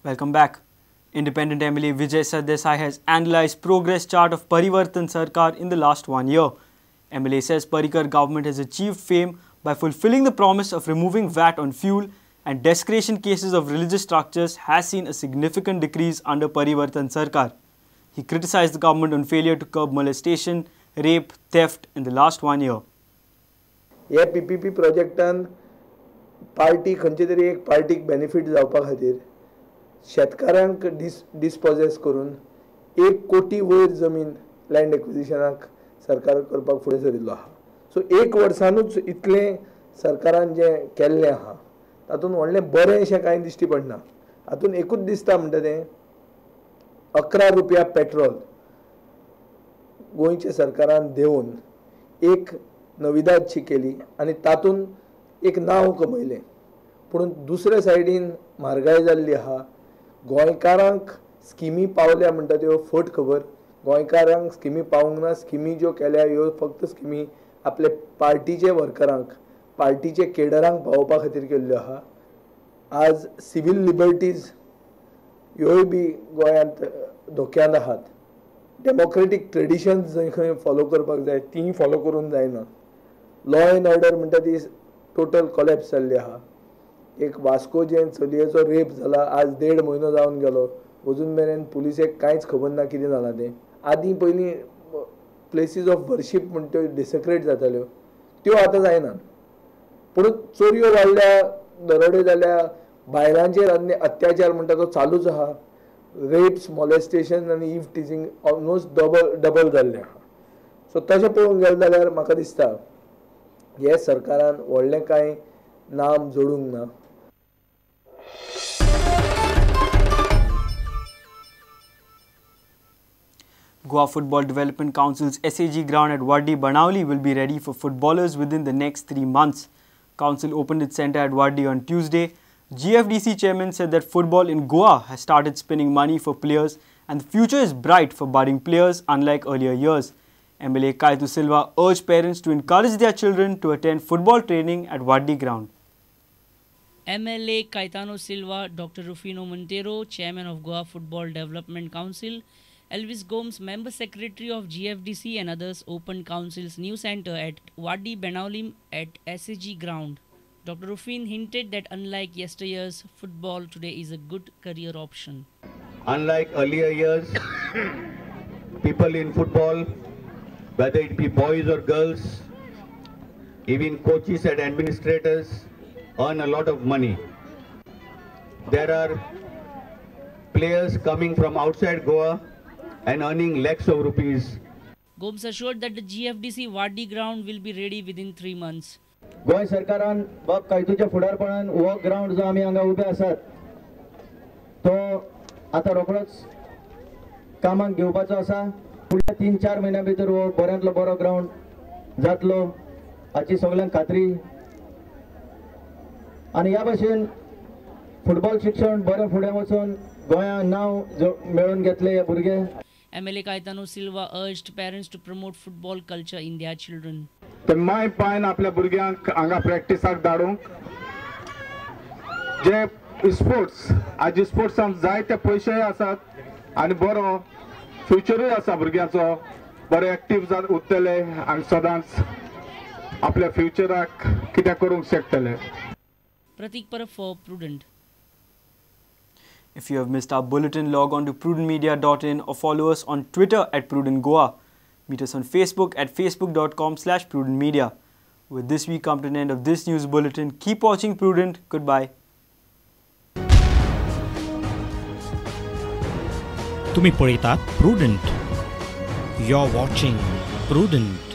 Welcome back. Independent MLA Vijay Sardesai has analysed progress chart of Parivartan Sarkar in the last 1 year. MLA says Parrikar government has achieved fame by fulfilling the promise of removing VAT on fuel, and desecration cases of religious structures has seen a significant decrease under Parivartan Sarkar. He criticised the government on failure to curb molestation, rape, theft in the last 1 year. या PPP प्रोजेक्टान party खंयचे तरी एक पार्टीक benefit जावपा खातीर शेतकारांक dispossess करून 1 कोटी वयर जमीन लँड एक्विजिशनाक सरकार करपाक फुडें सरिल्लो आहा. सो 1 वर्सानूच इतले सरकारान जे केल्लें आहा तातूंत व्हडलें बरें अशें कांय दिश्टी पडना. हातूंत एकूच दिसता म्हणटा तें 11 रुपया पेट्रोल गोंयच्या सरकारान देवन एक नविदादशी केली आनी तातूंत एक नांव कमयलें. पूण दुसरे सायडीन म्हारगाय जाल्ली आहा. गोंयकारांक स्किमी पावल्या म्हणटा त्यो फट खबर. गोंयकारांक स्किमी पावूंक ना. स्किमी ज्यो केल्या ह्यो फक्त स्किमी आपले पार्टीचे वर्करांक, पार्टीचे केडरांक पावोवपा खातीर केल्ल्यो आहा. आज सिवील लिबर्टीज ह्योय बी गोंयांत धोक्यांत आहात. डेमोक्रेटीक ट्रेडिशन्स जंय खंय फॉलो करपाक जाय ती फॉलो करूंक जायना. लॉ एंड ऑर्डर म्हणटा ती टोटल कॉलेप्स जाल्ली आहा. एक वास्को जे चलयेचो रेप जाला, आज 1.5 म्हयनो जावन गेलो. अजून मेरेन पुलिसेक कांयच खबर ना कितें जालां तें. आदीं पयलीं प्लेसीस ऑफ वर्शीप म्हण त्यो डिसेक्रेट जाताल्यो त्यो आतां जायना. पूण चोरयो वाडल्या, दरोडे जाल्या, बायलांचेर अत्याचार म्हणटा तो चालूच आहा. रेप्स, मॉलेस्टेशन आनी इव टिजींग ऑलमोस्ट डबल जाल्ले आहा. सो तशें पळोवंक गेलें जाल्यार म्हाका दिसता हे सरकारान व्हडलें कांय नाम जोडूंक ना. Goa Football Development Council's SAG ground at Waddi-Benaulim will be ready for footballers within the next 3 months. Council opened its centre at Waddi on Tuesday. GFDC chairman said that football in Goa has started spending money for players and the future is bright for budding players unlike earlier years. MLA Kaitu Silva urged parents to encourage their children to attend football training at Waddi ground. MLA Caetano Silva, Dr. Rufino Montero, chairman of Goa Football Development Council, Elvis Gomes, member secretary of GFDC and others opened council's new centre at Waddi-Benaulim at SAG ground. Dr. Rufin hinted that unlike yesteryears, football today is a good career option. Unlike earlier years, people in football, whether it be boys or girls, even coaches and administrators, earn a lot of money. There are players coming from outside Goa and earning lakhs of rupees. Gomes assured that the GFDC Waddi ground will be ready within 3 months. Goa सरकारान बाब कायतूच्या फुडारपणान हो ground जो आमी हांगा ube आसात तो आतां रोखडोच कामाक घेवपाचो आसा. फुडल्या 3-4 म्हयन्या भितर हो बऱ्यांतलो बरो ग्राउंड जातलो हाची सगळ्यांक खात्री. आनी ह्या भाशेन फुटबॉल शिक्षण बरें फुडें वचून गोंयांत नांव मेळोवन घेतले हे भुरगे. MLA Caetano Silva urged parents to promote football culture in their children. तर माय पायन आपल्या भुरग्यांक हांगा प्रॅक्टिसाक धाडूंक जे स्पोर्ट्स आज स्पोर्ट्सांत जायते पयशेय आसात आनी बरो फ्युचरूय आसा भुरग्यांचो. बरे एक्टीव जावन उरतले आनी सदांच आपल्या फ्युचराक कितें करूंक शकतले. Pratik Parab for Prudent. If you have missed our bulletin, log on to prudentmedia.in or follow us on Twitter at Prudent Goa. Meet us on Facebook at facebook.com/prudentmedia. With this, we come to the end of this news bulletin. Keep watching Prudent. Goodbye. तुम्ही पळयतात Prudent. You're watching Prudent.